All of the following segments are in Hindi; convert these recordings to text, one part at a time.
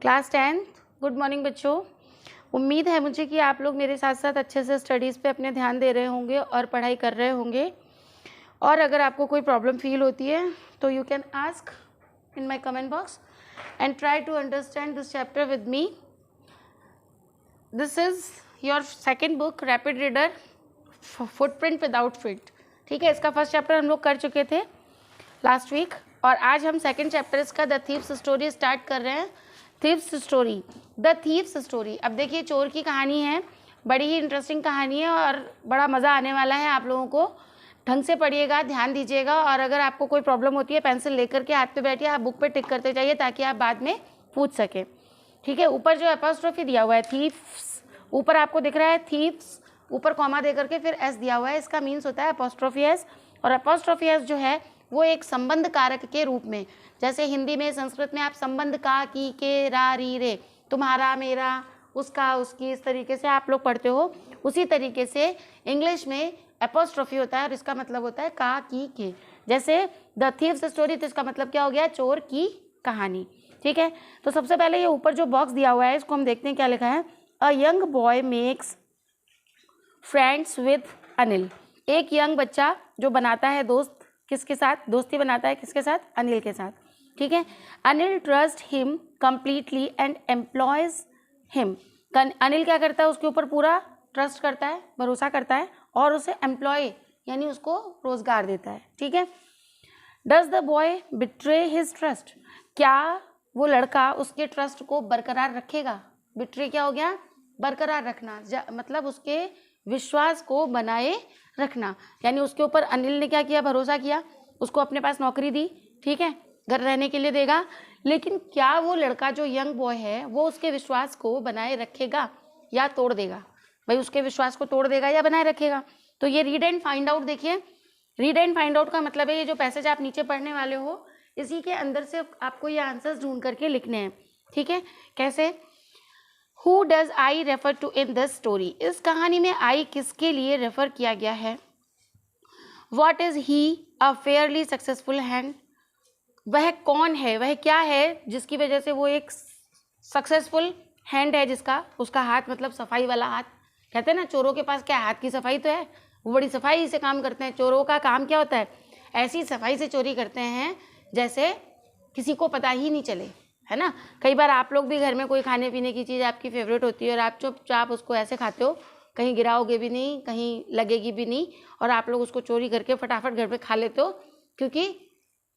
क्लास 10 गुड मॉर्निंग बच्चों। उम्मीद है मुझे कि आप लोग मेरे साथ साथ अच्छे से स्टडीज़ पे अपने ध्यान दे रहे होंगे और पढ़ाई कर रहे होंगे। और अगर आपको कोई प्रॉब्लम फील होती है तो you can ask in my comment box and try to understand this chapter with me. This is your second book rapid reader footprint without feet. ठीक है, इसका फर्स्ट चैप्टर हम लोग कर चुके थे लास्ट वीक और आज हम सेकेंड चैप्टर इसका द थीव्स स्टोरी स्टार्ट कर रहे हैं। Thieves story, the thieves story. अब देखिए चोर की कहानी है, बड़ी ही इंटरेस्टिंग कहानी है और बड़ा मज़ा आने वाला है। आप लोगों को ढंग से पढ़िएगा, ध्यान दीजिएगा और अगर आपको कोई प्रॉब्लम होती है पेंसिल लेकर के हाथ पे बैठिए, आप बुक पे टिक करते जाइए ताकि आप बाद में पूछ सकें। ठीक है, ऊपर जो एपोस्ट्रोफी दिया हुआ है थीव्स, ऊपर आपको दिख रहा है थीव्स, ऊपर कॉमा दे करके फिर एस दिया हुआ है, इसका मीन्स होता है एपोस्ट्रोफी एस। और एपोस्ट्रोफी एस जो है वो एक संबंध कारक के रूप में, जैसे हिंदी में संस्कृत में आप संबंध का, की, के, रा, री, रे, तुम्हारा, मेरा, उसका, उसकी, इस तरीके से आप लोग पढ़ते हो, उसी तरीके से इंग्लिश में एपोस्ट्रोफी होता है और इसका मतलब होता है का, की, के। जैसे द थीव्स स्टोरी, तो इसका मतलब क्या हो गया, चोर की कहानी। ठीक है, तो सबसे पहले ये ऊपर जो बॉक्स दिया हुआ है इसको हम देखते हैं क्या लिखा है। A young boy makes friends with Anil. एक यंग बच्चा जो बनाता है दोस्त, किसके साथ दोस्ती बनाता है, किसके साथ, अनिल के साथ। ठीक है, Anil trust him completely and employees him. Anil क्या करता है, उसके ऊपर पूरा ट्रस्ट करता है, भरोसा करता है और उसे एम्प्लॉय यानी उसको रोजगार देता है। ठीक है, does the boy betray his trust. क्या वो लड़का उसके ट्रस्ट को बरकरार रखेगा। बिट्रे क्या हो गया, बरकरार रखना, मतलब उसके विश्वास को बनाए रखना। यानी उसके ऊपर अनिल ने क्या किया, भरोसा किया, उसको अपने पास नौकरी दी, ठीक है, घर रहने के लिए देगा, लेकिन क्या वो लड़का जो यंग बॉय है वो उसके विश्वास को बनाए रखेगा या तोड़ देगा। भाई उसके विश्वास को तोड़ देगा या बनाए रखेगा। तो ये रीड एंड फाइंड आउट, देखिए रीड एंड फाइंड आउट का मतलब है ये जो पैसेज आप नीचे पढ़ने वाले हो इसी के अंदर से आपको ये आंसर्स ढूंढ करके लिखने हैं। ठीक है, कैसे, who does I refer to in this story. इस कहानी में आई किसके लिए रेफर किया गया है। What is he a fairly successful hand. वह कौन है, वह क्या है जिसकी वजह से वो एक सक्सेसफुल हैंड है, जिसका, उसका हाथ मतलब सफाई वाला हाथ। कहते हैं ना चोरों के पास क्या हाथ की सफाई तो है, वो बड़ी सफाई से काम करते हैं। चोरों का काम क्या होता है, ऐसी सफाई से चोरी करते हैं जैसे किसी को पता ही नहीं चले, है ना। कई बार आप लोग भी घर में कोई खाने पीने की चीज़ आपकी फेवरेट होती है और आप चुपचाप उसको ऐसे खाते हो, कहीं गिराओगे भी नहीं, कहीं लगेगी भी नहीं, और आप लोग उसको चोरी करके फटाफट घर पे खा लेते हो, क्योंकि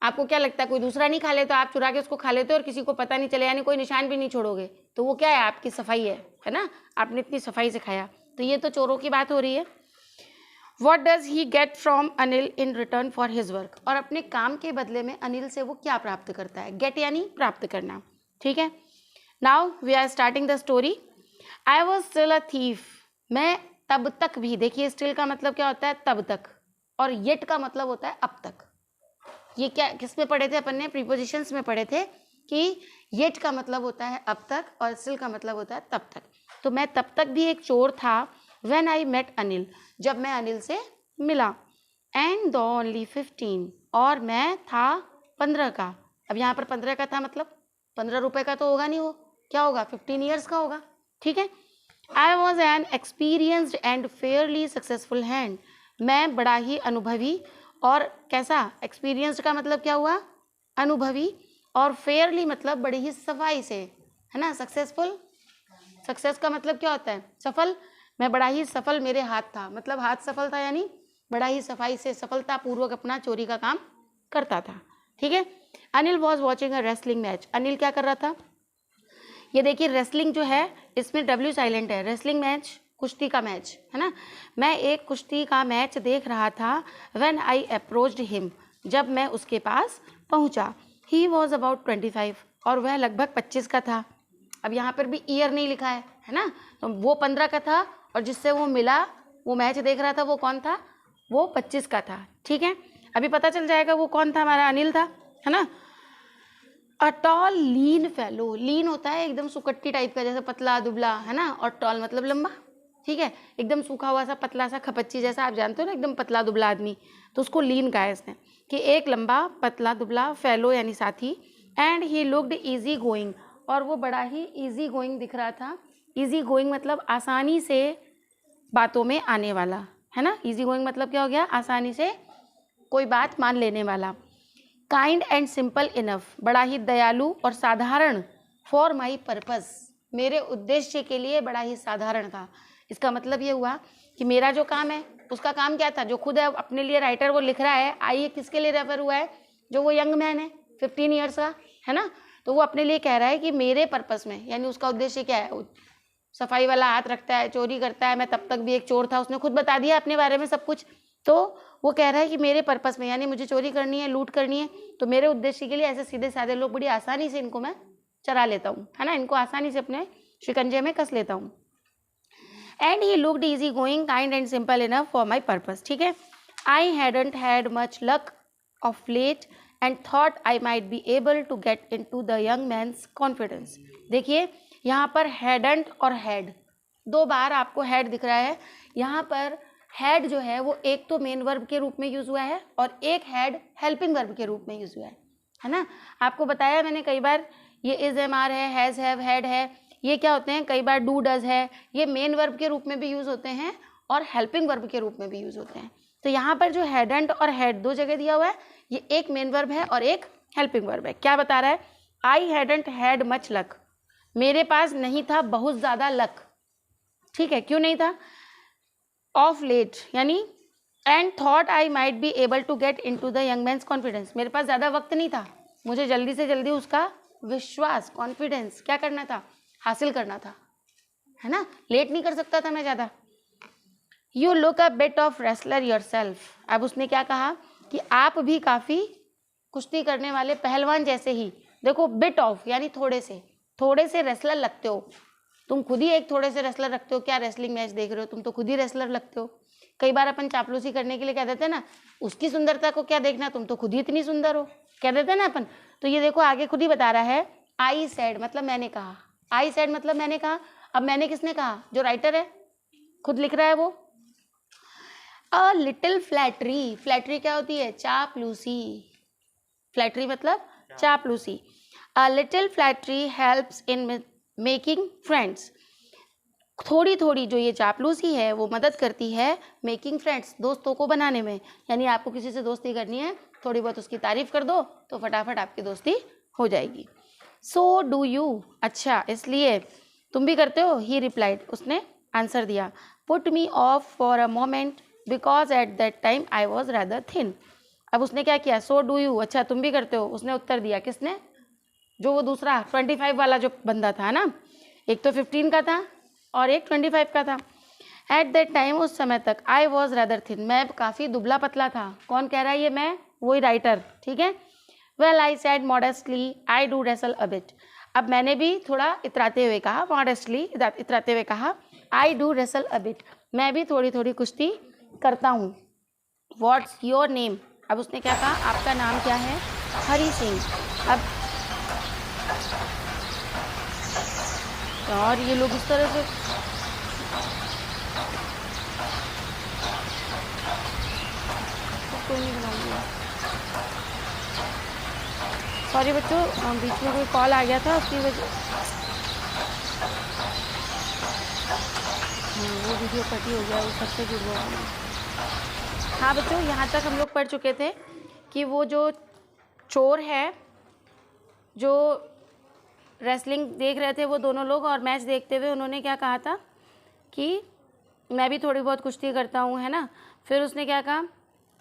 आपको क्या लगता है कोई दूसरा नहीं खा लेता, आप चुरा के उसको खा लेते हो और किसी को पता नहीं चले, यानी कोई निशान भी नहीं छोड़ोगे। तो वो क्या है, आपकी सफाई है ना, आपने इतनी सफाई से खाया। तो ये तो चोरों की बात हो रही है। What does he get from Anil in return for his work. और अपने काम के बदले में अनिल से वो क्या प्राप्त करता है, गेट यानी प्राप्त करना। ठीक है, now we are starting the story. I was still a thief. मैं तब तक भी, देखिए स्टिल का मतलब क्या होता है, तब तक, और येट का मतलब होता है अब तक। ये क्या किस में पढ़े थे अपन ने, प्रीपोजिशंस में पढ़े थे कि येट का मतलब होता है अब तक और स्टिल का मतलब होता है तब तक। तो मैं तब तक भी एक चोर था। व्हेन आई मेट अनिल, जब मैं अनिल से मिला। एंड दो ओनली 15, और मैं था 15 का। अब यहाँ पर 15 का था मतलब 15 रुपए का तो होगा नहीं, वो क्या होगा, 15 ईयर्स का होगा। ठीक है, I was an experienced and Fairlie successful hand. मैं बड़ा ही अनुभवी और कैसा, एक्सपीरियंस्ड का मतलब क्या हुआ, अनुभवी, और फेयरली मतलब बड़ी ही सफाई से, है ना। सक्सेसफुल, सक्सेस का मतलब क्या होता है, सफल। मैं बड़ा ही सफल मेरे हाथ था, मतलब हाथ सफल था, यानी बड़ा ही सफाई से सफलतापूर्वक अपना चोरी का काम करता था। ठीक है, Anil was watching a wrestling match. Anil क्या कर रहा था, ये देखिए रेसलिंग जो है इसमें डब्ल्यू साइलेंट है, रेसलिंग मैच कुश्ती का मैच, है ना। मैं एक कुश्ती का मैच देख रहा था। व्हेन आई अप्रोच्ड हिम, जब मैं उसके पास पहुंचा। ही वॉज अबाउट 25, और वह लगभग 25 का था। अब यहाँ पर भी ईयर नहीं लिखा है ना, तो वो 15 का था और जिससे वो मिला, वो मैच देख रहा था, वो कौन था, वो 25 का था। ठीक है, अभी पता चल जाएगा वो कौन था, हमारा अनिल था, है ना। अ टॉल लीन फेलो, लीन होता है एकदम सुकट्टी टाइप का, जैसे पतला दुबला, है ना, और टॉल मतलब लंबा। ठीक है, एकदम सूखा हुआ सा पतला सा खपच्ची जैसा, आप जानते हो ना, एकदम पतला दुबला आदमी, तो उसको लीन कहा है इसने, कि एक लंबा पतला दुबला, फेलो यानी साथी। And he looked easy going, और वो बड़ा ही इजी गोइंग दिख रहा था। इजी गोइंग मतलब आसानी से बातों में आने वाला, है ना। इजी गोइंग मतलब क्या हो गया, आसानी से कोई बात मान लेने वाला। काइंड एंड सिंपल इनफ, बड़ा ही दयालु और साधारण। फॉर माई पर्पस, मेरे उद्देश्य के लिए बड़ा ही साधारण था। इसका मतलब ये हुआ कि मेरा जो काम है उसका काम क्या था, जो खुद है अपने लिए राइटर वो लिख रहा है, आई ये किसके लिए रेफर हुआ है, जो वो यंग मैन है 15 ईयर्स का, है ना। तो वो अपने लिए कह रहा है कि मेरे पर्पस में, यानी उसका उद्देश्य क्या है, सफाई वाला हाथ रखता है, चोरी करता है, मैं तब तक भी एक चोर था, उसने खुद बता दिया अपने बारे में सब कुछ। तो वो कह रहा है कि मेरे पर्पस में, यानी मुझे चोरी करनी है, लूट करनी है, तो मेरे उद्देश्य के लिए ऐसे सीधे साधे लोग बड़ी आसानी से इनको मैं चरा लेता हूँ, है ना, इनको आसानी से अपने शिकंजे में कस लेता हूँ। And he looked easy going, kind and simple enough for my purpose, ठीक है। I hadn't had much luck of late and thought I might be able to get into the young man's confidence. देखिए यहाँ पर हैडंट और हैड, 2 बार आपको हैड दिख रहा है। यहाँ पर हैड जो है वो एक तो मेन वर्ब के रूप में यूज़ हुआ है और एक हैड हेल्पिंग वर्ब के रूप में यूज़ हुआ है ना। आपको बताया मैंने कई बार, ये इज एम आर है, हैज़ हैव हैड है, ये क्या होते हैं, कई बार डू डज है, ये मेन वर्ब के रूप में भी यूज़ होते हैं और हेल्पिंग वर्ब के रूप में भी यूज़ होते हैं। तो यहाँ पर जो हैडंट और हैड 2 जगह दिया हुआ है, ये एक मेन वर्ब है और एक हेल्पिंग वर्ब है। क्या बता रहा है, I hadn't had much luck, मेरे पास नहीं था बहुत ज़्यादा लक, ठीक है, क्यों नहीं था, ऑफ लेट यानी, and thought I might be able to get into the young man's confidence, मेरे पास ज़्यादा वक्त नहीं था, मुझे जल्दी से जल्दी उसका विश्वास, कॉन्फिडेंस क्या करना था, हासिल करना था, है ना, लेट नहीं कर सकता था मैं ज़्यादा। You look a bit of wrestler your self, अब उसने क्या कहा कि आप भी काफ़ी कुश्ती करने वाले पहलवान जैसे ही, देखो बिट ऑफ यानी थोड़े से रेसलर लगते हो, तुम खुद ही एक थोड़े से रेसलर रखते हो, क्या रेसलिंग मैच देख रहे हो, तुम तो खुद ही रेसलर लगते हो। कई बार अपन चापलूसी करने के लिए कह देते हैं ना, उसकी सुंदरता को क्या देखना, तुम तो खुद ही इतनी सुंदर हो, कह देते हैं ना अपन। तो ये देखो आगे खुद ही बता रहा है, आई सेड मतलब मैंने कहा, आई सेड मतलब मैंने कहा। अब मैंने किसने कहा, जो राइटर है खुद लिख रहा है वो। अ लिटिल फ्लैटरी, फ्लैटरी क्या होती है, चापलूसी, फ्लैटरी मतलब चापलूसी। A little flattery helps in making friends, थोड़ी थोड़ी जो ये चापलूसी है वो मदद करती है मेकिंग फ्रेंड्स, दोस्तों को बनाने में। यानी आपको किसी से दोस्ती करनी है, थोड़ी बहुत उसकी तारीफ कर दो तो फटाफट आपकी दोस्ती हो जाएगी। सो डू यू, अच्छा इसलिए तुम भी करते हो, ही रिप्लाइड, उसने आंसर दिया। Put me of for a moment because at that time I was rather thin. अब उसने क्या किया, सो डू यू, अच्छा तुम भी करते हो, उसने उत्तर दिया, किसने, जो वो दूसरा 25 वाला जो बंदा था ना, एक तो 15 का था और एक 25 का था। एट दैट टाइम, उस समय तक, आई वॉज रैदर थिन, मैं काफ़ी दुबला पतला था। कौन कह रहा है, ये मैं, वही राइटर, ठीक है। Well I said modestly I do wrestle a bit, अब मैंने भी थोड़ा इतराते हुए कहा, मॉडेस्टली इतराते हुए कहा, I do wrestle a bit, मैं भी थोड़ी थोड़ी कुश्ती करता हूँ। व्हाट्स योर नेम, अब उसने क्या कहा, आपका नाम क्या है, हरी सिंह। अब और ये लोग इस तरह से, कोई नहीं बनाऊंगी, सॉरी बच्चों, बीच में कोई कॉल आ गया था उसकी वजह, वो वीडियो कट ही हो गया, वो सबसे जुड़ गया। हाँ बच्चों, यहाँ तक हम लोग पढ़ चुके थे कि वो जो चोर है, जो रेसलिंग देख रहे थे वो दोनों लोग, और मैच देखते हुए उन्होंने क्या कहा था कि मैं भी थोड़ी बहुत कुश्ती करता हूँ, है ना। फिर उसने क्या कहा,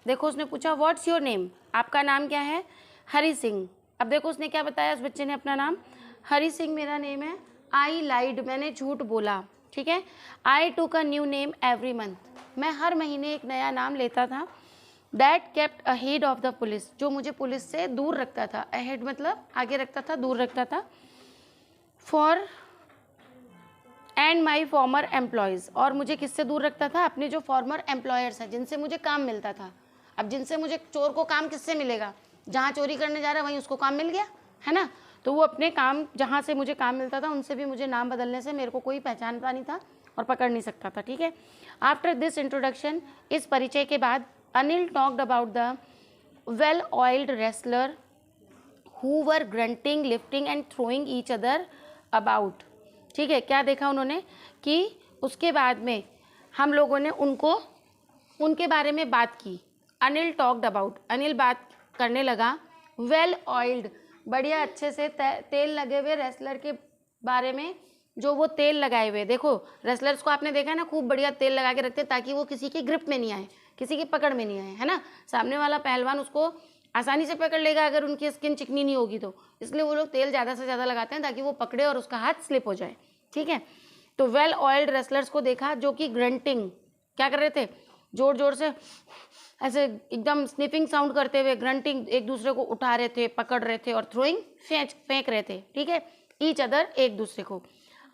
देखो उसने पूछा व्हाट्स योर नेम, आपका नाम क्या है, हरी सिंह। अब देखो उसने क्या बताया उस बच्चे ने अपना नाम, हरी सिंह मेरा नेम है। आई लाइड, मैंने झूठ बोला, ठीक है। आई टूक a new name every month, मैं हर महीने एक नया नाम लेता था। That kept ahead of the police, जो मुझे पुलिस से दूर रखता था, अहेड मतलब आगे रखता था, दूर रखता था। For and my farmer employees, और मुझे किससे दूर रखता था, अपने जो फॉर्मर एम्प्लॉयर्स हैं, जिनसे मुझे काम मिलता था। अब जिनसे मुझे, चोर को काम किससे मिलेगा, जहाँ चोरी करने जा रहा है वहीं उसको काम मिल गया, है ना। तो वो अपने काम, जहाँ से मुझे काम मिलता था उनसे भी मुझे नाम बदलने से मेरे को कोई पहचानता नहीं था और पकड़ नहीं सकता था, ठीक है। आफ्टर दिस इंट्रोडक्शन, इस परिचय के बाद, Anil talked about the well oiled wrestler who were grunting, lifting and throwing each other about, ठीक है, क्या देखा उन्होंने कि उसके बाद में हम लोगों ने उनके बारे में बात की। अनिल टॉक्ड अबाउट, अनिल बात करने लगा वेल ऑयल्ड, बढ़िया अच्छे से तेल लगे हुए रेसलर के बारे में, जो वो तेल लगाए हुए। देखो रेसलर्स को आपने देखा है ना, खूब बढ़िया तेल लगा के रखते हैं ताकि वो किसी की ग्रिप में नहीं आए, किसी की पकड़ में नहीं आए, है ना। सामने वाला पहलवान उसको आसानी से पकड़ लेगा अगर उनकी स्किन चिकनी नहीं होगी तो, इसलिए वो लोग तेल ज़्यादा से ज़्यादा लगाते हैं ताकि वो पकड़े और उसका हाथ स्लिप हो जाए, ठीक है। तो वेल ऑयल्ड रेसलर्स को देखा जो कि ग्रंटिंग क्या कर रहे थे, जोर जोर से ऐसे एकदम स्निफिंग साउंड करते हुए ग्रंटिंग एक दूसरे को उठा रहे थे, पकड़ रहे थे, और थ्रोइंग फेंक रहे थे, ठीक है, ईच अदर एक दूसरे को।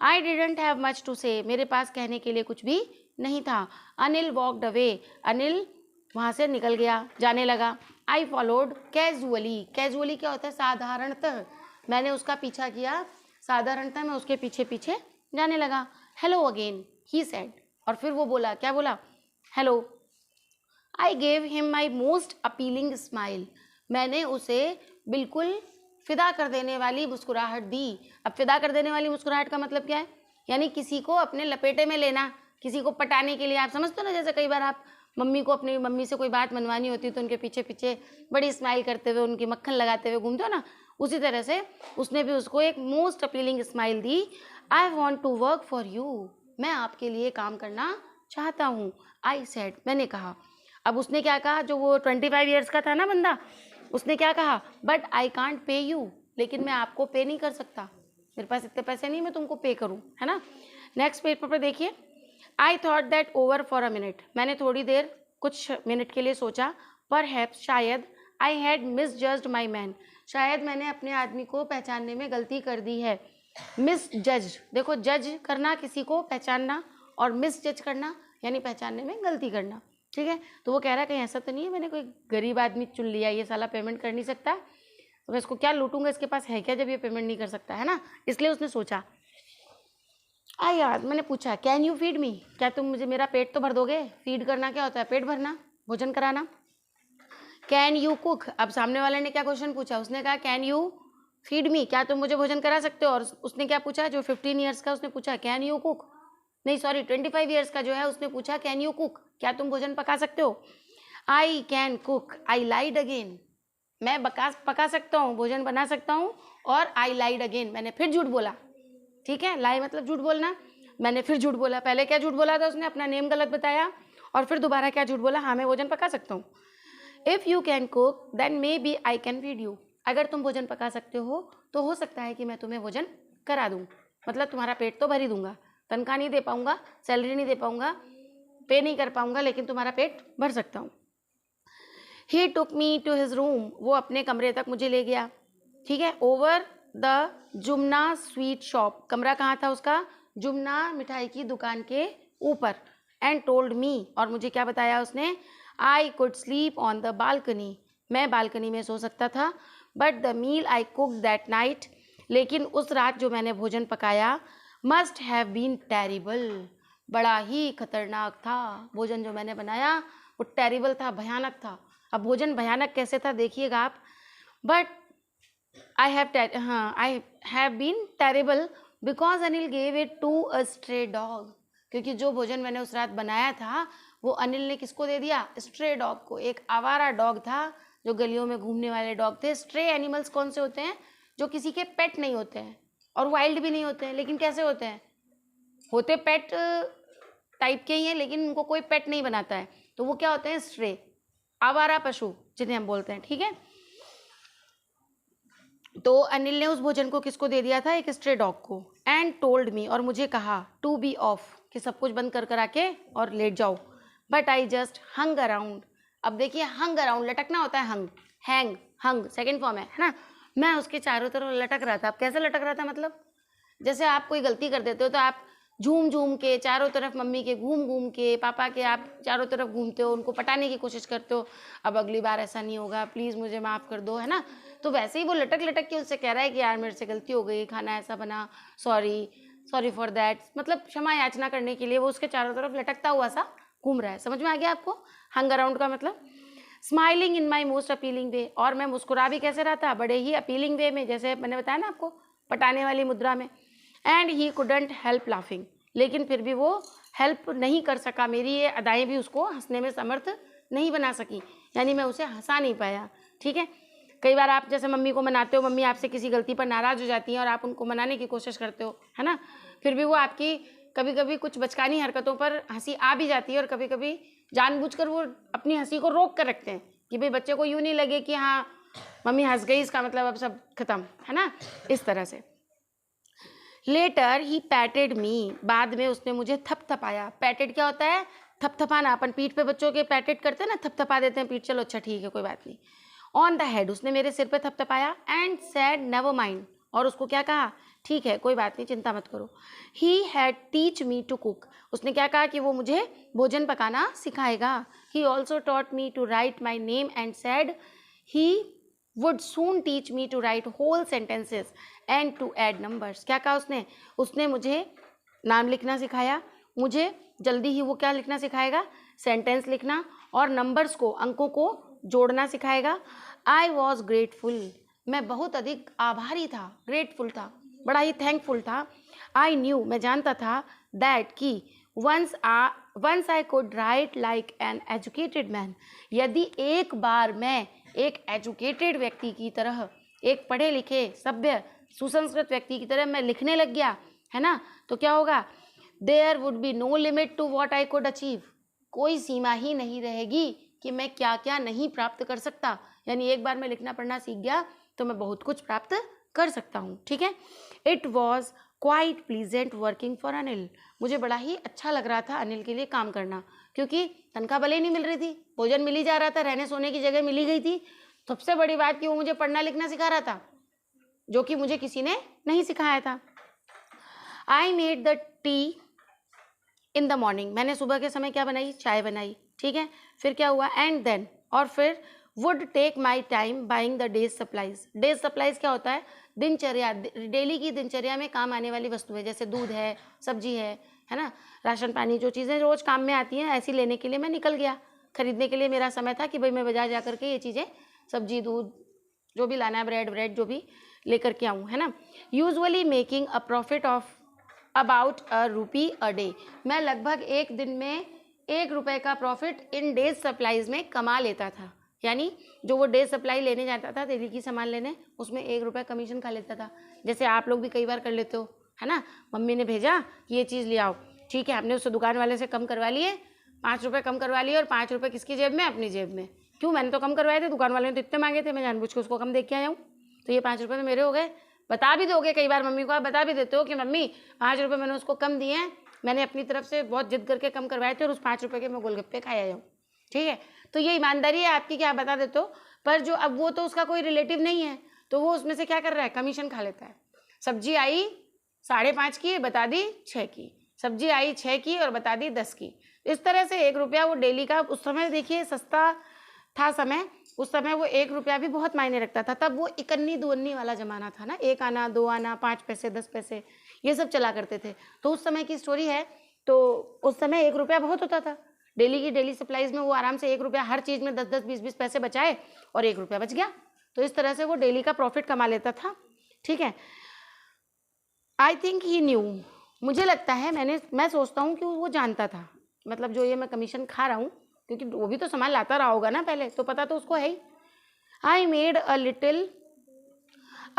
I didn't have much to say, मेरे पास कहने के लिए कुछ भी नहीं था। अनिल वॉकड अवे, अनिल वहाँ से निकल गया, जाने लगा। आई फॉलोड कैजुअली, कैजुअली क्या होता है, साधारणतः, मैंने उसका पीछा किया, साधारणतः मैं उसके पीछे पीछे जाने लगा। हेलो अगेन ही सेड, और फिर वो बोला, क्या बोला, hello. I gave him my most appealing smile, मैंने उसे बिल्कुल फिदा कर देने वाली मुस्कुराहट दी। अब फिदा कर देने वाली मुस्कुराहट का मतलब क्या है, यानी किसी को अपने लपेटे में लेना, किसी को पटाने के लिए। आप समझते हो ना, जैसे कई बार आप मम्मी को अपनी मम्मी से कोई बात मनवानी होती है तो उनके पीछे पीछे बड़ी स्माइल करते हुए, उनकी मक्खन लगाते हुए घूमते हो ना, उसी तरह से उसने भी उसको एक मोस्ट अपीलिंग स्माइल दी। I want to work for you, मैं आपके लिए काम करना चाहता हूँ। आई सेड, मैंने कहा। अब उसने क्या कहा, जो वो 25 ईयर्स का था ना बंदा, उसने क्या कहा, but I can't pay you, लेकिन मैं आपको पे नहीं कर सकता, मेरे पास इतने पैसे नहीं मैं तुमको पे करूं, है ना। नेक्स्ट पेपर पर देखिए, I thought that over for a minute, मैंने थोड़ी देर कुछ मिनट के लिए सोचा, पर हैप्स शायद, I had miss judged my man, शायद मैंने अपने आदमी को पहचानने में गलती कर दी है। मिस जज, देखो जज करना किसी को पहचानना, और मिस जज करना यानी पहचानने में गलती करना, ठीक है। तो वो कह रहा है कहीं ऐसा तो नहीं है मैंने कोई गरीब आदमी चुन लिया, ये साला पेमेंट कर नहीं सकता, तो मैं इसको क्या लूटूंगा, इसके पास है क्या जब ये पेमेंट नहीं कर सकता, है ना। इसलिए उसने सोचा। यार मैंने पूछा कैन यू फीड मी, क्या तुम मुझे मेरा पेट तो भर दोगे। फीड करना क्या होता है, पेट भरना, भोजन कराना। कैन यू कुक, अब सामने वाले ने क्या क्वेश्चन पूछा, उसने कहा कैन यू फीड मी, क्या तुम मुझे भोजन करा सकते हो। और उसने क्या पूछा, जो 15 ईयर्स का, उसने पूछा कैन यू कुक, नहीं सॉरी 25 ईयर्स का जो है उसने पूछा कैन यू कुक, क्या तुम भोजन पका सकते हो। I can cook, I lied again, मैं पका सकता हूँ, भोजन बना सकता हूँ, और आई लाइड अगेन, मैंने फिर झूठ बोला, ठीक है। लाई मतलब झूठ बोलना, मैंने फिर झूठ बोला। पहले क्या झूठ बोला था उसने, अपना नेम गलत बताया, और फिर दोबारा क्या झूठ बोला, हाँ मैं भोजन पका सकता हूँ। If you can cook then maybe I can feed you, अगर तुम भोजन पका सकते हो तो हो सकता है कि मैं तुम्हें भोजन करा दूँ, मतलब तुम्हारा पेट तो भर ही दूंगा, तनख्वाह नहीं दे पाऊंगा, सैलरी नहीं दे पाऊंगा, पे नहीं कर पाऊंगा, लेकिन तुम्हारा पेट भर सकता हूँ। ही टुक मी टू हिज रूम, वो अपने कमरे तक मुझे ले गया, ठीक है। Over the Yumna sweet shop, कमरा कहाँ था उसका, जुमना मिठाई की दुकान के ऊपर। एंड टोल्ड मी, और मुझे क्या बताया उसने, I could sleep on the balcony, मैं बालकनी में सो सकता था। But the meal I cook that night, लेकिन उस रात जो मैंने भोजन पकाया, मस्ट हैव बीन टेरिबल, बड़ा ही खतरनाक था। भोजन जो मैंने बनाया वो टेरिबल था, भयानक था। अब भोजन भयानक कैसे था देखिएगा आप। But I have been terrible because Anil gave it to a stray dog, क्योंकि जो भोजन मैंने उस रात बनाया था वो अनिल ने किसको दे दिया, स्ट्रे डॉग को। एक आवारा डॉग था, जो गलियों में घूमने वाले डॉग थे। स्ट्रे एनिमल्स कौन से होते हैं, जो किसी के पेट नहीं होते हैं और वाइल्ड भी नहीं होते हैं, लेकिन कैसे होते हैं, होते पेट टाइप के ही हैं, लेकिन उनको कोई पेट नहीं बनाता है, तो वो क्या होते हैं, स्ट्रे, आवारा पशु जिन्हें हम बोलते हैं, ठीक है। तो अनिल ने उस भोजन को किसको दे दिया था, एक स्ट्रे डॉग को। एंड टोल्ड मी, और मुझे कहा, टू बी ऑफ, कि सब कुछ बंद कर आके और लेट जाओ। But I just hung around, अब देखिए हंग अराउंड, लटकना होता है, हंग, हैंग, हंग सेकेंड फॉर्म है ना। मैं उसके चारों तरफ लटक रहा था। अब कैसे लटक रहा था, मतलब जैसे आप कोई गलती कर देते हो तो आप झूम झूम के चारों तरफ, मम्मी के घूम घूम के, पापा के आप चारों तरफ घूमते हो, उनको पटाने की कोशिश करते हो, अब अगली बार ऐसा नहीं होगा, प्लीज़ मुझे माफ़ कर दो, है ना। तो वैसे ही वो लटक लटक के उससे कह रहा है कि यार मेरे से गलती हो गई, खाना ऐसा बना, सॉरी फॉर दैट, मतलब क्षमा याचना करने के लिए वो उसके चारों तरफ लटकता हुआ सा घूम रहा है। समझ में आ गया आपको हंग अराउंड का मतलब। Smiling in my most appealing way, और मैं मुस्कुरा भी कैसे रहा था, बड़े ही अपीलिंग वे में, जैसे मैंने बताया ना आपको, पटाने वाली मुद्रा में। And he couldn't help laughing, लेकिन फिर भी वो हेल्प नहीं कर सका, मेरी ये अदाएँ भी उसको हंसने में समर्थ नहीं बना सकी, यानी मैं उसे हंसा नहीं पाया। ठीक है, कई बार आप जैसे मम्मी को मनाते हो, मम्मी आपसे किसी गलती पर नाराज़ हो जाती हैं और आप उनको मनाने की कोशिश करते हो, है ना, फिर भी वो आपकी कभी कभी कुछ बचकानी हरकतों पर हंसी आ भी जाती है और कभी कभी जानबूझकर वो अपनी हंसी को रोक कर रखते हैं कि भाई बच्चे को यूँ नहीं लगे कि हाँ मम्मी हंस गई, इसका मतलब अब सब खत्म, है ना, इस तरह से। लेटर ही पैटेड मी, बाद में उसने मुझे थपथपाया। पैटेड क्या होता है? थपथपाना। अपन पीठ पे बच्चों के पैटेड करते हैं ना, थपथपा देते हैं पीठ, चलो अच्छा ठीक है कोई बात नहीं। ऑन द हेड, उसने मेरे सिर पे थपथपाया। एंड सैड नेवर माइंड, और उसको क्या कहा? ठीक है कोई बात नहीं, चिंता मत करो। He had teach me to cook, उसने क्या कहा कि वो मुझे भोजन पकाना सिखाएगा। He also taught me to write my name and said he would soon teach me to write whole sentences and to add numbers। क्या कहा उसने? उसने मुझे नाम लिखना सिखाया, मुझे जल्दी ही वो क्या लिखना सिखाएगा? सेंटेंस लिखना, और नंबर्स को, अंकों को जोड़ना सिखाएगा। आई वॉज ग्रेटफुल, मैं बहुत अधिक आभारी था, ग्रेटफुल था, बड़ा ही थैंकफुल था। आई न्यू, मैं जानता था, दैट कि once I could write like an educated man, यदि एक बार मैं एक एजुकेटेड व्यक्ति की तरह, एक पढ़े लिखे सभ्य सुसंस्कृत व्यक्ति की तरह मैं लिखने लग गया, है ना, तो क्या होगा? There would be no limit to what I could achieve, कोई सीमा ही नहीं रहेगी कि मैं क्या क्या नहीं प्राप्त कर सकता। यानी एक बार मैं लिखना पढ़ना सीख गया तो मैं बहुत कुछ प्राप्त कर सकता हूँ। ठीक है, it was quite pleasant working for Anil, मुझे बड़ा ही अच्छा लग रहा था अनिल के लिए काम करना, क्योंकि तनख्वाह भले ही नहीं मिल रही थी, भोजन मिल ही जा रहा था, रहने सोने की जगह मिली गई थी, सबसे बड़ी बात कि वो मुझे पढ़ना लिखना सिखा रहा था, जो कि मुझे किसी ने नहीं सिखाया था। I made the T in the morning, मैंने सुबह के समय क्या बनाई? चाय बनाई। ठीक है, फिर क्या हुआ? एंड देन, और फिर would take my time buying the day's supplies. Day's supplies क्या होता है? दिनचर्या, डेली की दिनचर्या में काम आने वाली वस्तुएं, जैसे दूध है, सब्जी है ना, राशन पानी, जो चीज़ें रोज़ काम में आती हैं, ऐसी लेने के लिए मैं निकल गया। खरीदने के लिए मेरा समय था कि भाई मैं बाजार जा करके ये चीज़ें, सब्जी, दूध, जो भी लाना है, ब्रेड जो भी लेकर के आऊँ, है ना। Usually making a profit of about ₹1 a day, मैं लगभग एक दिन में ₹1 का प्रॉफिट इन डेज सप्लाईज में कमा लेता था। यानी जो वो डेज सप्लाई लेने जाता था, डेली की सामान लेने, उसमें ₹1 कमीशन खा लेता था। जैसे आप लोग भी कई बार कर लेते हो, है ना, मम्मी ने भेजा कि ये चीज़ ले आओ, ठीक है, हमने उससे दुकान वाले से कम करवा लिए, ₹5 कम करवा लिए, और ₹5 किसकी जेब में? अपनी जेब में। क्यों? मैंने तो कम करवाए थे, दुकान वाले ने तो इतने मांगे थे, मैं जानबूझ के उसको कम दे के आया हूँ, तो ये ₹5 तो मेरे हो गए। बता भी दोगे कई बार मम्मी को, आप बता भी देते हो कि मम्मी ₹5 मैंने उसको कम दिए हैं, मैंने अपनी तरफ से बहुत जिद करके कम करवाए थे और उस ₹5 के मैं गोलगप्पे खाए आया हूँ। ठीक है, तो ये ईमानदारी है आपकी कि आप बता देते हो, पर जो अब वो तो उसका कोई रिलेटिव नहीं है, तो वो उसमें से क्या कर रहा है? कमीशन खा लेता है। सब्जी आई 5.5 की, बता दी 6 की, सब्जी आई 6 की और बता दी 10 की। इस तरह से ₹1 वो डेली का, उस समय देखिए सस्ता था समय, उस समय वो ₹1 भी बहुत मायने रखता था। तब वो इकन्नी दुअन्नी वाला ज़माना था ना, 1 आना 2 आना, 5 पैसे 10 पैसे, ये सब चला करते थे। तो उस समय की स्टोरी है, तो उस समय ₹1 बहुत होता था। डेली की डेली सप्लाईज में वो आराम से ₹1 हर चीज़ में 10-10 20-20 पैसे बचाए और ₹1 बच गया। तो इस तरह से वो डेली का प्रॉफिट कमा लेता था। ठीक है, आई थिंक ही न्यू, मुझे लगता है, मैं सोचता हूँ कि वो जानता था, मतलब जो ये मैं कमीशन खा रहा हूँ, क्योंकि वो भी तो सामान लाता रहा होगा ना पहले, तो पता तो उसको है ही। I made a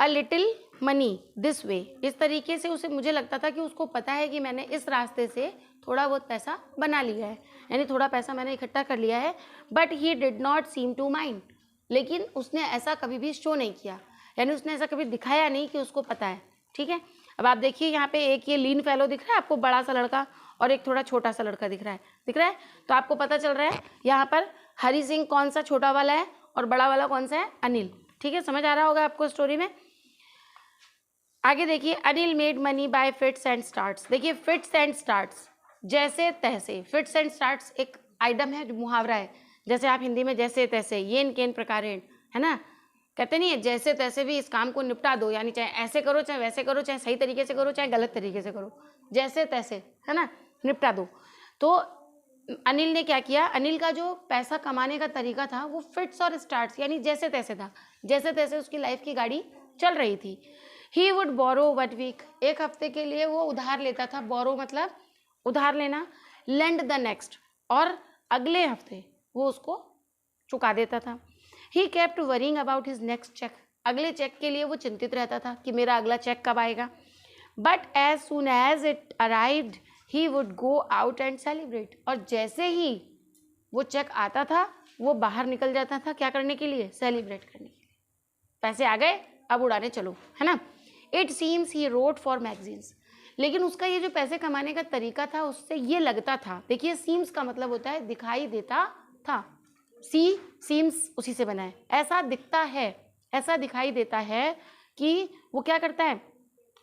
little money this way, इस तरीके से उसे, मुझे लगता था कि उसको पता है कि मैंने इस रास्ते से थोड़ा बहुत पैसा बना लिया है, यानी थोड़ा पैसा मैंने इकट्ठा कर लिया है। But he did not seem to mind, लेकिन उसने ऐसा कभी भी शो नहीं किया, यानी उसने ऐसा कभी दिखाया नहीं कि उसको पता है। ठीक है, अब आप देखिए यहाँ पे एक ये लीन फेलो दिख रहा है आपको, बड़ा सा लड़का, और एक थोड़ा छोटा सा लड़का दिख रहा है, तो आपको पता चल रहा है यहाँ पर हरी सिंह कौन सा छोटा वाला है और बड़ा वाला कौन सा है? अनिल। ठीक है, समझ आ रहा होगा आपको स्टोरी में। आगे देखिए, Anil made money by fits and starts. देखिए फिट्स एंड स्टार्ट्स, जैसे तैसे, फिट्स एंड स्टार्ट्स एक आइटम है, जो मुहावरा है, जैसे आप हिंदी में जैसे तैसे, येन केन प्रकारेण, है ना, कहते नहीं है, जैसे तैसे भी इस काम को निपटा दो, यानी चाहे ऐसे करो, चाहे वैसे करो, चाहे सही तरीके से करो, चाहे गलत तरीके से करो, जैसे तैसे, है ना, निपटा दो। तो अनिल ने क्या किया? अनिल का जो पैसा कमाने का तरीका था वो फिट्स और स्टार्ट्स, यानी जैसे तैसे था, जैसे तैसे उसकी लाइफ की गाड़ी चल रही थी। ही वुड बोरो 1 वीक, एक हफ्ते के लिए वो उधार लेता था, बोरो मतलब उधार लेना, लेंड द नेक्स्ट, और अगले हफ्ते वो उसको चुका देता था। He kept worrying about his next cheque, अगले चेक के लिए वो चिंतित रहता था कि मेरा अगला चेक कब आएगा। But as soon as it arrived he would go out and celebrate, और जैसे ही वो चेक आता था वो बाहर निकल जाता था, क्या करने के लिए, सेलिब्रेट करने के लिए, पैसे आ गए अब उड़ाने चलो, है ना। It seems he wrote for magazines, लेकिन उसका ये जो पैसे कमाने का तरीका था उससे ये लगता था, देखिए सीम्स का मतलब होता है दिखाई देता था, सी सीम्स उसी से बना है, ऐसा दिखता है, ऐसा दिखाई देता है कि वो क्या करता है,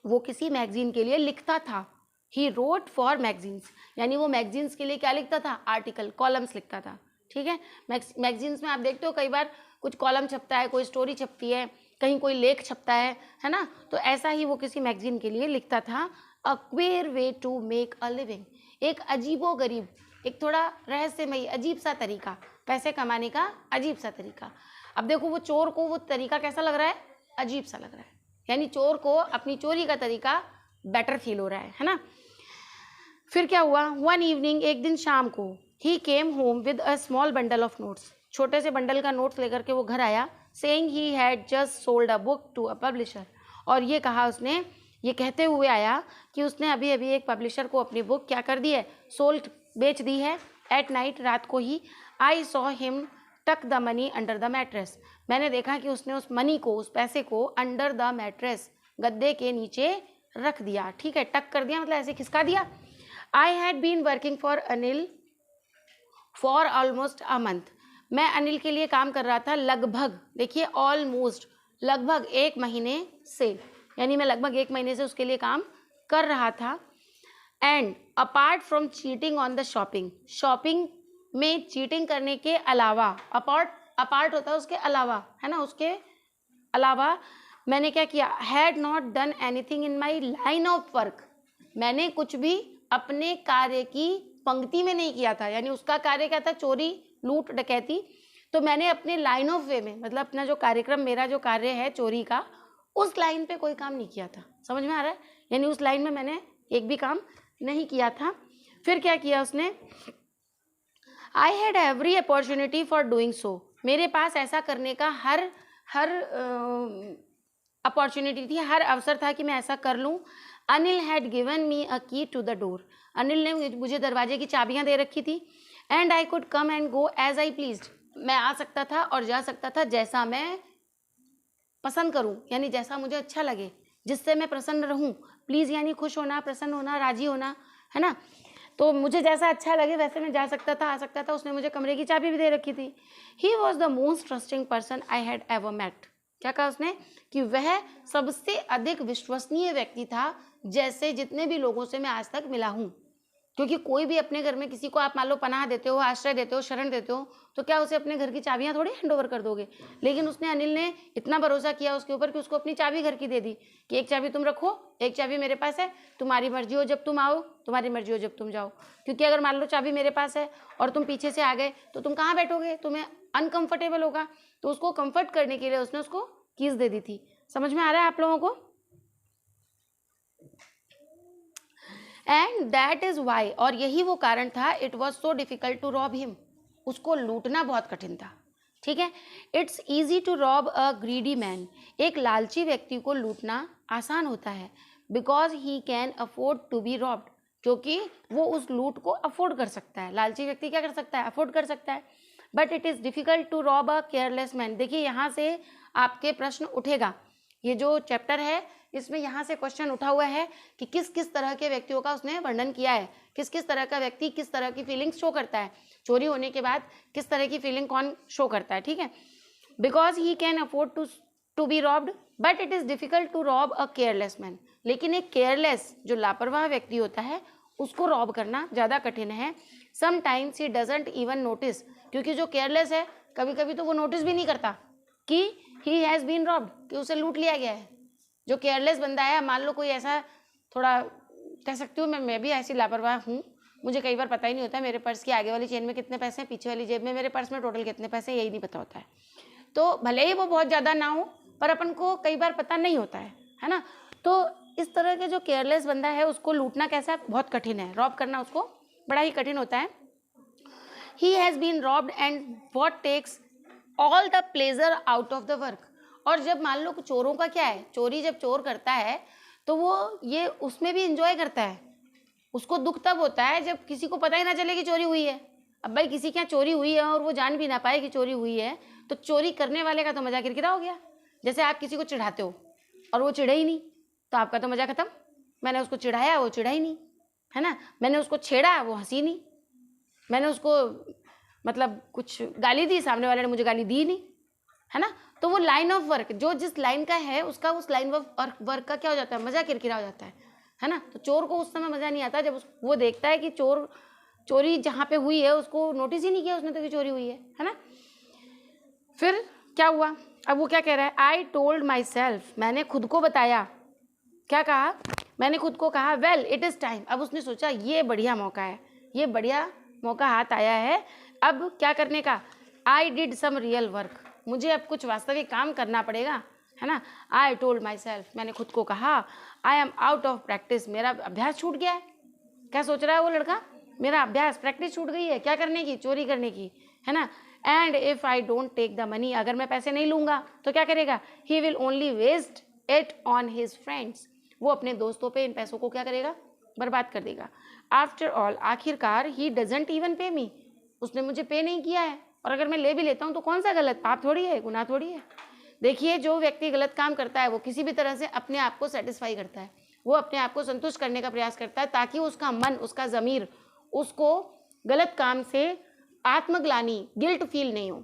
वो किसी मैगजीन के लिए लिखता था। ही रोट फॉर मैगजीन्स, यानी वो मैगजीन्स के लिए क्या लिखता था, आर्टिकल, कॉलम्स लिखता था, ठीक है। मैगजीन्स में आप देखते हो कई बार कुछ कॉलम छपता है, कोई स्टोरी छपती है, कहीं कोई लेख छपता है ना, तो ऐसा ही वो किसी मैगजीन के लिए लिखता था। A queer way to make a living, एक अजीबो गरीब, एक थोड़ा रहस्यमयी अजीब सा तरीका, पैसे कमाने का अजीब सा तरीका। अब देखो वो चोर को वो तरीका कैसा लग रहा है, अजीब सा लग रहा है, यानी चोर को अपनी चोरी का तरीका बेटर फील हो रहा है ना। फिर क्या हुआ, वन इवनिंग, एक दिन शाम को, he came home with a small bundle of notes, छोटे से बंडल का नोट्स लेकर के वो घर आया। Saying he had just sold a book to a publisher, और ये कहा उसने, ये कहते हुए आया कि उसने अभी अभी एक पब्लिशर को अपनी बुक क्या कर दी है, सोल्ड, बेच दी है। एट नाइट, रात को ही, आई सॉ हिम टक the money under the mattress, मैंने देखा कि उसने उस मनी को, उस पैसे को अंडर द मैट्रेस, गद्दे के नीचे रख दिया, ठीक है, टक कर दिया मतलब ऐसे खिसका दिया। I had been working for Anil for almost a month, मैं अनिल के लिए काम कर रहा था लगभग, देखिए ऑलमोस्ट, लगभग 1 महीने से, यानी मैं लगभग 1 महीने से उसके लिए काम कर रहा था। And apart from cheating on the shopping, shopping में चीटिंग करने के अलावा, अपार्ट होता है उसके अलावा, है ना, उसके अलावा मैंने क्या किया, had not done anything in my line of work, मैंने कुछ भी अपने कार्य की पंक्ति में नहीं किया था, यानी उसका कार्य क्या था, चोरी, लूट, डकैती, तो मैंने अपने लाइन ऑफ वे में, मतलब अपना जो कार्यक्रम, मेरा जो कार्य है चोरी का, उस लाइन पे कोई काम नहीं किया था, समझ में आ रहा है, यानी उस लाइन में मैंने एक भी काम नहीं किया था। फिर क्या किया उसने, I had every opportunity for doing so, मेरे पास ऐसा करने का हर अपॉर्चुनिटी थी, हर अवसर था कि मैं ऐसा कर लूँ। अनिल हैड गिवन मी अ की टू द डोर, अनिल ने मुझे दरवाजे की चाबियां दे रखी थी। And I could come and go as I pleased, मैं आ सकता था और जा सकता था जैसा मैं पसंद करूं, यानी जैसा मुझे अच्छा लगे, जिससे मैं प्रसन्न रहूं, प्लीज़ यानी खुश होना, प्रसन्न होना, राजी होना, है ना, तो मुझे जैसा अच्छा लगे वैसे मैं जा सकता था, आ सकता था। उसने मुझे कमरे की चाबी भी दे रखी थी। He was the most trusting person I had ever met, क्या कहा उसने, कि वह सबसे अधिक विश्वसनीय व्यक्ति था जैसे जितने भी लोगों से मैं आज तक मिला हूँ, क्योंकि कोई भी अपने घर में किसी को आप मान लो पनाह देते हो, आश्रय देते हो, शरण देते हो, तो क्या उसे अपने घर की चाबियां थोड़ी हैंड ओवर कर दोगे, लेकिन उसने, अनिल ने इतना भरोसा किया उसके ऊपर कि उसको अपनी चाबी घर की दे दी, कि एक चाबी तुम रखो, एक चाबी मेरे पास है, तुम्हारी मर्जी हो जब तुम आओ, तुम्हारी मर्जी हो जब तुम जाओ, क्योंकि अगर मान लो चाबी मेरे पास है और तुम पीछे से आ गए तो तुम कहाँ बैठोगे, तुम्हें अनकंफर्टेबल होगा, तो उसको कंफर्ट करने के लिए उसने उसको कीज दे दी थी। समझ में आ रहा है आप लोगों को? एंड दैट इज वाई, और यही वो कारण था, it was so difficult to rob him, उसको लूटना बहुत कठिन था, ठीक है। It's easy to rob a greedy man, एक लालची व्यक्ति को लूटना आसान होता है, because he can afford to be robbed, क्योंकि वो उस लूट को अफोर्ड कर सकता है, लालची व्यक्ति क्या कर सकता है, अफोर्ड कर सकता है। But it is difficult to rob a careless man, देखिए यहाँ से आपके प्रश्न उठेगा, ये जो चैप्टर है इसमें यहाँ से क्वेश्चन उठा हुआ है कि किस किस तरह के व्यक्तियों का उसने वर्णन किया है, किस किस तरह का व्यक्ति किस तरह की फीलिंग्स शो करता है, चोरी होने के बाद किस तरह की फीलिंग कौन शो करता है, ठीक है। Because he can afford to be robbed but it is difficult to rob a careless man, लेकिन एक केयरलेस जो लापरवाह व्यक्ति होता है उसको रॉब करना ज़्यादा कठिन है। Sometimes he doesn't even notice, क्योंकि जो केयरलेस है कभी कभी तो वो नोटिस भी नहीं करता कि ही हैज़ बीन रॉब्ड, कि उसे लूट लिया गया है। जो केयरलेस बंदा है, मान लो कोई ऐसा, थोड़ा कह सकती हूँ मैं भी ऐसी लापरवाह हूँ, मुझे कई बार पता ही नहीं होता मेरे पर्स की आगे वाली चेन में कितने पैसे हैं, पीछे वाली जेब में मेरे पर्स में टोटल कितने पैसे, यही नहीं पता होता है। तो भले ही वो बहुत ज़्यादा ना हो पर अपन को कई बार पता नहीं होता है ना, तो इस तरह के जो केयरलेस बंदा है उसको लूटना कैसा बहुत कठिन है, रॉब करना उसको बड़ा ही कठिन होता है। He has been robbed and what takes all the pleasure out of the work। और जब मान लो चोरों का क्या है, चोरी जब चोर करता है तो वो ये उसमें भी इंजॉय करता है। उसको दुख तब होता है जब किसी को पता ही ना चले कि चोरी हुई है। अब भाई किसी के यहाँ चोरी हुई है और वो जान भी ना पाए कि चोरी हुई है, तो चोरी करने वाले का तो मजा किरकिरा हो गया। जैसे आप किसी को चिढ़ाते हो और वो चिढ़े ही नहीं, तो आपका तो मजा खत्म। मैंने उसको चिढ़ाया, वो चिढ़ा ही नहीं, है ना। मैंने उसको छेड़ा, वो हंसी नहीं। मैंने उसको मतलब कुछ गाली दी, सामने वाले ने मुझे गाली दी नहीं, है ना। तो वो लाइन ऑफ वर्क जो जिस लाइन का है उसका उस लाइन ऑफ वर्क का क्या हो जाता है, मजा किरकिरा हो जाता है ना। तो चोर को उस समय मजा नहीं आता जब वो देखता है कि चोरी जहाँ पे हुई है उसको नोटिस ही नहीं किया उसने तो कि चोरी हुई है ना। फिर क्या हुआ, अब वो क्या कह रहा है, आई टोल्ड माई सेल्फ, मैंने खुद को बताया। क्या कहा, मैंने खुद को कहा, वेल इट इज़ टाइम। अब उसने सोचा ये बढ़िया मौका है, ये बढ़िया मौका हाथ आया है, अब क्या करने का। I did some real work, मुझे अब कुछ वास्तविक काम करना पड़ेगा, है ना। आई टोल्ड माई सेल्फ, मैंने खुद को कहा, I am out of practice, मेरा अभ्यास छूट गया है। क्या सोच रहा है वो लड़का, मेरा अभ्यास प्रैक्टिस छूट गई है, क्या करने की, चोरी करने की, है ना। And if I don't take the money, अगर मैं पैसे नहीं लूँगा तो क्या करेगा, he will only waste it on his friends, वो अपने दोस्तों पे इन पैसों को क्या करेगा, बर्बाद कर देगा। आफ्टर ऑल, आखिरकार, ही डजंट इवन पे मी, उसने मुझे पे नहीं किया है, और अगर मैं ले भी लेता हूँ तो कौन सा गलत, पाप थोड़ी है, गुनाह थोड़ी है। देखिए जो व्यक्ति गलत काम करता है वो किसी भी तरह से अपने आप को सेटिस्फाई करता है, वो अपने आप को संतुष्ट करने का प्रयास करता है ताकि उसका मन, उसका ज़मीर उसको गलत काम से आत्मग्लानि, गिल्ट फील नहीं हो।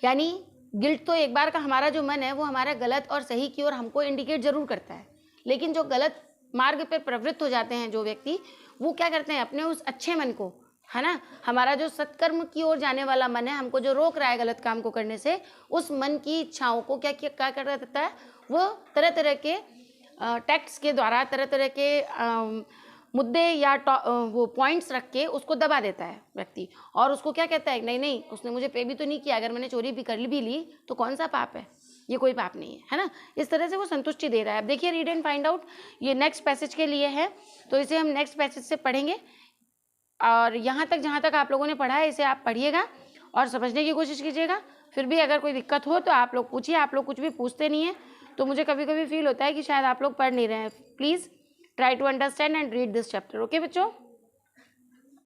यानी गिल्ट तो एक बार का हमारा जो मन है वो हमारा गलत और सही की ओर हमको इंडिकेट जरूर करता है, लेकिन जो गलत मार्ग पर प्रवृत्त हो जाते हैं जो व्यक्ति, वो क्या करते हैं, अपने उस अच्छे मन को, है ना, हमारा जो सत्कर्म की ओर जाने वाला मन है, हमको जो रोक रहा है गलत काम को करने से, उस मन की इच्छाओं को क्या कर देता है, वो तरह तरह के टेक्स्ट के द्वारा, तरह तरह के मुद्दे या वो पॉइंट्स रख के उसको दबा देता है व्यक्ति, और उसको क्या कहता है, नहीं नहीं उसने मुझे पे भी तो नहीं किया, अगर मैंने चोरी भी कर भी ली तो कौन सा पाप है, ये कोई पाप नहीं है ना। इस तरह से वो संतुष्टि दे रहा है। अब देखिए रीड एंड फाइंड आउट, ये नेक्स्ट पैसेज के लिए है, तो इसे हम नेक्स्ट पैसेज से पढ़ेंगे, और यहाँ तक जहाँ तक आप लोगों ने पढ़ा है इसे आप पढ़िएगा और समझने की कोशिश कीजिएगा। फिर भी अगर कोई दिक्कत हो तो आप लोग पूछिए, आप लोग कुछ भी पूछते नहीं है तो मुझे कभी कभी फील होता है कि शायद आप लोग पढ़ नहीं रहे हैं। Please try to understand and read this chapter. Okay बच्चों।